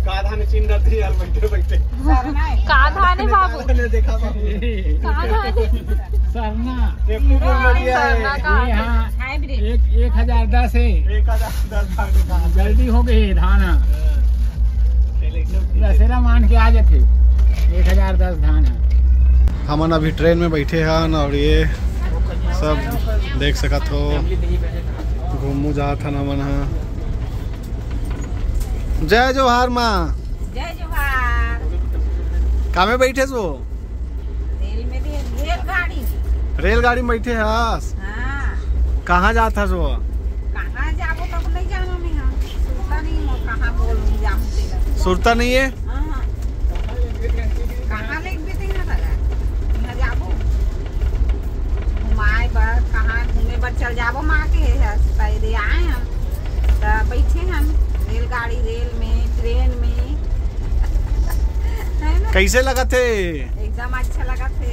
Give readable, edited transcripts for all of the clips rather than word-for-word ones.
काधाने चिन रहती यार बैठे बैठे। काधाने बाबू ने देखा बाबू काधाने सरना हाँ, 1010 है। 1010 जल्दी हो गई धान दशहरा मान के आ जाते 1010 धान है। हमन अभी ट्रेन में बैठे हैं और ये सब देख सकत हो घूमू जात हन हमन। जय जोहार माँ। जय जोहार। कामे बैठे सो? रेलगाड़ी में बैठे हस? हाँ। कहाँ जात हस वो? कहाँ जाबो तब नहीं जानो नहीं हम। सुरता नहीं हो कहाँ बोलूं जाऊं तेरा। सुरता नहीं है? हाँ। कहाँ ले बेटे ना लगा? ना जाबो। घुमाए बर कहाँ घूमे बर चल जाबो माँ के है पैदे आए हम। तो बैठे हम रेलगाड़ी रेल में ट्रेन में है ना? कैसे लगा थे? एकदम अच्छा लगा थे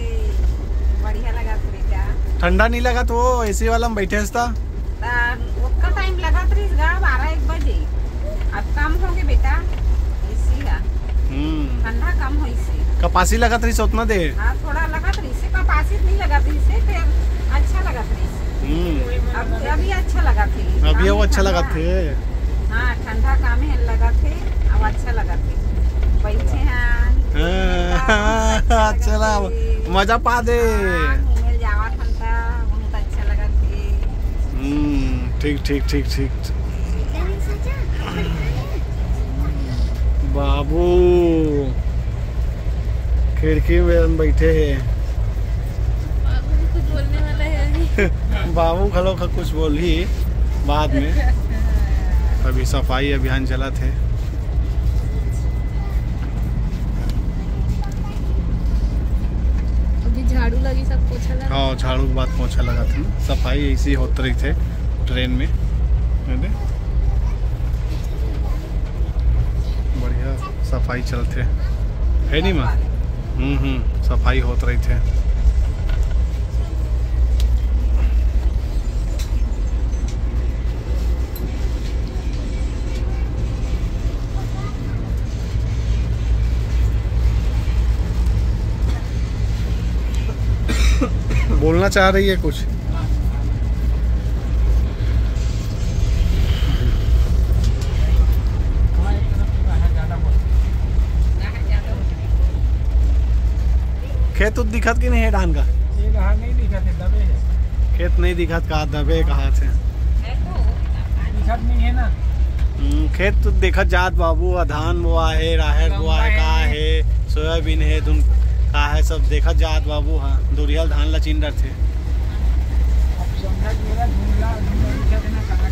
बढ़िया लगा थे बेटा। ठंडा नहीं लगा तो एसी वाला में बैठे था? उसका टाइम लगा था 12-1 बजे। अब कम हो गए बेटा एसी है। ठंडा कम हो इसे। कपासी लगा था उतना दे? हाँ थोड़ा लगा था इसे कपासी नहीं लगा था इसे फिर अच्छा लगा था इसे। अब अभी अच्छा लगा थे। अभी वो अच्छा लगा थे। हाँ ठंडा काम है लगा थे अब अच्छा लगा थे बैठे हैं। चला मजा पा दे। घूमे जावा ठंडा बहुत अच्छा लगा थे। ठीक ठीक ठीक ठीक। बाबू खिड़की में बैठे हैं। बाबू कुछ बोलने वाला है। बाबू खलो का कुछ बोली बाद में। अभी सफाई अभियान चला थे। अभी झाड़ू लगी सब पोछा लगा। हाँ झाड़ू के बाद पोछा लगा था ना। सफाई ऐसी होती रही थे ट्रेन में। बढ़िया सफाई चलते है नहीं माँ? सफाई होती रही थे। बोलना चाह रही है कुछ? खेत तो दिखत कि नहीं है धान का? नहीं दिखा थे दबे है। खेत नहीं दिखत कहा दबे कहा थे? दिखत नहीं है ना। खेत तो देखत जात बाबू। धान बोआ है राहर बोआ है का है सोयाबीन है धुन का है सब देखत जात बाबू। हाँ दुरियल धान लचीन रहे थे। अब समझा मेरा धुंधला दिखत है ना कहाँ